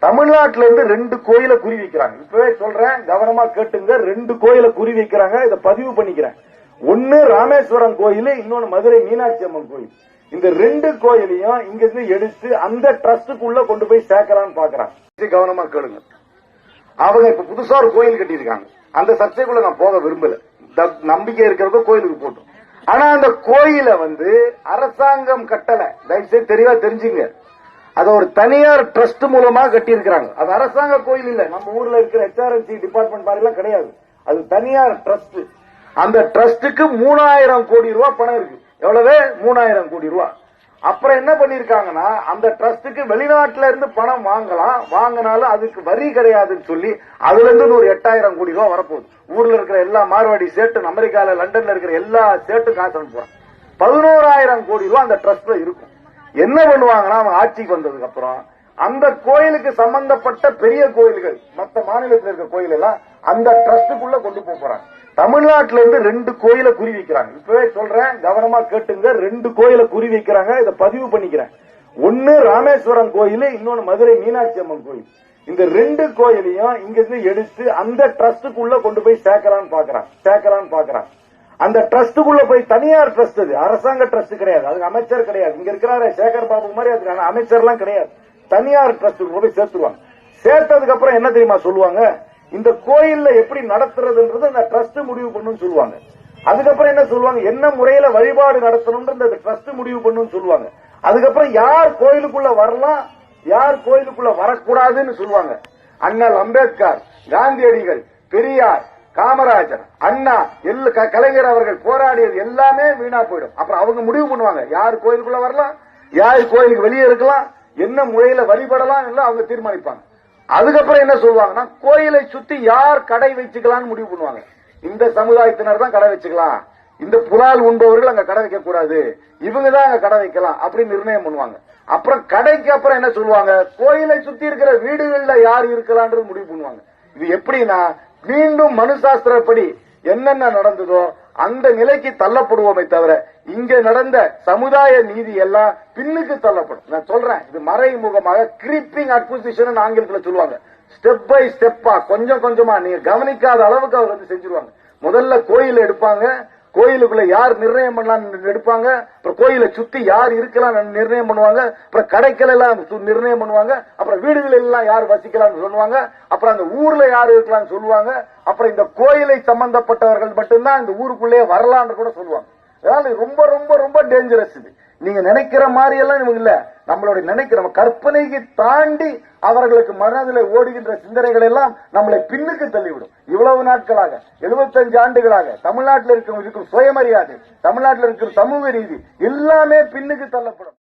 தமிழ்நாட்டில இருந்து 2 கோயிலை குறி வைக்கிறாங்க. இப்பவே சொல்றேன், கவனமா கேட்டுங்க. 2 கோயிலை குறி வைக்கிறாங்க. இதை பதிவு பண்ணிக்கிறேன். ஒன்னு ராமேஸ்வரம் கோயில், இன்னொன்னு மதுரை மீனாட்சி அம்மன் கோயில். இந்த 2 கோயிலையும் இங்க இருந்து எடுத்து அந்த ட்ரஸ்டுக்குள்ள கொண்டு போய் சேர்க்கலாம்னு பாக்குறாங்க. கவனமா கேளுங்க. அவங்க இப்ப புதுசா ஒரு கோயில் கட்டியிருக்காங்க. அந்த சர்ச்சைக்குள்ள நான் போக விரும்பல. நம்பிக்கை இருக்கிறவங்க கோயிலுக்கு போட்டோம். ஆனா அந்த கோயிலை அரசாங்கம் கட்டல. தயவுசெய்து தெளிவா தெரிஞ்சுங்க. அது ஒரு தனியார் ட்ரஸ்ட் மூலமா கட்டி இருக்கிறாங்க. அது அரசாங்க கோயில் இல்ல. நம்ம ஊர்ல இருக்கிற HRNC டிபார்ட்மெண்ட் மாதிரி எல்லாம் கிடையாது. அது தனியார் ட்ரஸ்ட். அந்த ட்ரஸ்டுக்கு 3000 கோடி ரூபாய் பணம் இருக்கு. எவ்வளவு? 3000 கோடி ரூபாய். அப்புறம் என்ன பண்ணிருக்காங்கன்னா, அந்த ட்ரஸ்டுக்கு வெளிநாட்டுல இருந்து பணம் வாங்கலாம். வாங்கினாலும் அதுக்கு வரி கிடையாதுன்னு சொல்லி அதுல இருந்து ஒரு 8000 கோடி ரூபாய் வரப்போகுது. ஊர்ல இருக்கிற எல்லா மார்வாடி சேட்டு, அமெரிக்கால லண்டன்ல இருக்கிற எல்லா சேட்டும் காசு அனுப்புவாங்க. 11000 கோடி ரூபாய் அந்த ட்ரஸ்ட்ல இருக்கும். என்ன பண்ணுவாங்கன்னா, அவங்க ஆட்சிக்கு வந்ததுக்கு அப்புறம் அந்த கோயிலுக்கு சம்பந்தப்பட்ட பெரிய கோயில்கள், மற்ற மாநிலத்தில் இருக்க கோயில் எல்லாம் அந்த ட்ரஸ்டுக்குள்ள கொண்டு போறாங்க. தமிழ்நாட்டில இருந்து 2 கோயிலை குறி வைக்கிறாங்க. இப்பவே சொல்றேன், கவனமா கேட்டுங்க. 2 கோயிலை குறி வைக்கிறாங்க. இதை பதிவு பண்ணிக்கிறேன். ஒன்னு ராமேஸ்வரம் கோயில், இன்னொன்னு மதுரை மீனாட்சி அம்மன் கோயில். இந்த 2 கோயிலையும் இங்க இருந்து எடுத்து அந்த ட்ரஸ்டுக்குள்ள கொண்டு போய் சேர்க்கலாம்னு பாக்குறாங்க. அந்த ட்ரஸ்டுக்குள்ள போய், தனியார் ட்ரஸ்ட், அது அரசாங்க ட்ரஸ்ட் கிடையாது. அதுக்கு அமைச்சர் கிடையாது. இங்க இருக்கிறாரு சேகர் பாபு மாதிரி அதுக்கான அமைச்சர் எல்லாம் கிடையாது. தனியார் ட்ரஸ்டுக்குள்ள போய் சேர்த்துருவாங்க. சேர்த்ததுக்கு அப்புறம் என்ன தெரியுமா சொல்லுவாங்க? இந்த கோயில்ல எப்படி நடத்துறதுன்றது அந்த ட்ரஸ்ட் முடிவு பண்ணுன்னு சொல்லுவாங்க. அதுக்கப்புறம் என்ன சொல்லுவாங்க? என்ன முறையில வழிபாடு நடத்தணும்ன்றது அந்த ட்ரஸ்ட் முடிவு பண்ணுன்னு சொல்லுவாங்க. அதுக்கப்புறம் யார் கோயிலுக்குள்ள வரலாம், யார் கோயிலுக்குள்ள வரக்கூடாதுன்னு சொல்லுவாங்க. அண்ணல் அம்பேத்கர், காந்தியடிகள், பெரியார், காமராஜர், அண்ணா, கலைஞர் அவர்கள் போராடியது எல்லாமே வீணா போயிடும். அப்புறம் அவங்க முடிவு பண்ணுவாங்க யார் கோயிலுக்குள்ள வரலாம், யார் கோயிலுக்கு வெளியே இருக்கலாம், என்ன முறையில வழிபடலாம் எல்லாம் அவங்க தீர்மானிப்பாங்க. அதுக்கப்புறம் என்ன சொல்லுவாங்கன்னா, கோயிலை சுத்தி யார் கடை வச்சுக்கலாம்னு முடிவு பண்ணுவாங்க. இந்த சமுதாயத்தினர் தான் கடை வச்சுக்கலாம், இந்த புலால் உண்பவர்கள் அங்க கடை வைக்க கூடாது, இவங்க தான் அங்க கடை வைக்கலாம் அப்படின்னு நிர்ணயம் பண்ணுவாங்க. அப்புறம் கடைக்கு அப்புறம் என்ன சொல்லுவாங்க, கோயிலை சுத்தி இருக்கிற வீடுகள்ல யார் இருக்கலாம்ன்றது முடிவு பண்ணுவாங்க. இது எப்படின்னா, மீண்டும் மனுசாஸ்திரப்படி என்னென்ன நடந்ததோ அந்த நிலைக்கு தள்ளப்படுவோமே தவிர, இங்க நடந்த சமுதாய நீதி எல்லாம் பின்னுக்கு தள்ளப்படும். நான் சொல்றேன், இது மறைமுகமாக கிரீப்பிங் அக்விசிஷன் ஆங்கிலத்தில் சொல்லுவாங்க. ஸ்டெப் பை ஸ்டெப்பா, கொஞ்சம் கொஞ்சமா, நீங்க கவனிக்காத அளவுக்கு அவர் செஞ்சிருவாங்க. முதல்ல கோயில் எடுப்பாங்க, கோயிலுக்குள்ள யார் நிர்ணயம் பண்ணலாம் எடுப்பாங்க, அப்புறம் கோயிலை சுத்தி யார் இருக்கலாம் நிர்ணயம் பண்ணுவாங்க, அப்புறம் கடைகள் எல்லாம் நிர்ணயம் பண்ணுவாங்க, அப்புறம் வீடுகள் எல்லாம் யார் வசிக்கலாம்னு சொல்லுவாங்க, அப்புறம் அந்த ஊர்ல யார் இருக்கலாம்னு சொல்லுவாங்க, அப்புறம் இந்த கோயிலை சம்பந்தப்பட்டவர்கள் மட்டும்தான் இந்த ஊருக்குள்ளே வரலாம்னு கூட சொல்லுவாங்க. அதனால ரொம்ப ரொம்ப ரொம்ப டேஞ்சரஸ் இது. நீங்க நினைக்கிற மாதிரி எல்லாம் இவங்க இல்ல. நம்மளுடைய நினைக்கிற கற்பனைக்கு தாண்டி அவர்களுக்கு மனதில் ஓடுகின்ற சிந்தனைகள் எல்லாம் நம்மளை பின்னுக்கு தள்ளிவிடும். இவ்வளவு நாட்களாக, 75 ஆண்டுகளாக தமிழ்நாட்டில் இருக்கும் சுயமரியாதை, தமிழ்நாட்டில் இருக்கிற சமூக நீதி எல்லாமே பின்னுக்கு தள்ளப்படும்.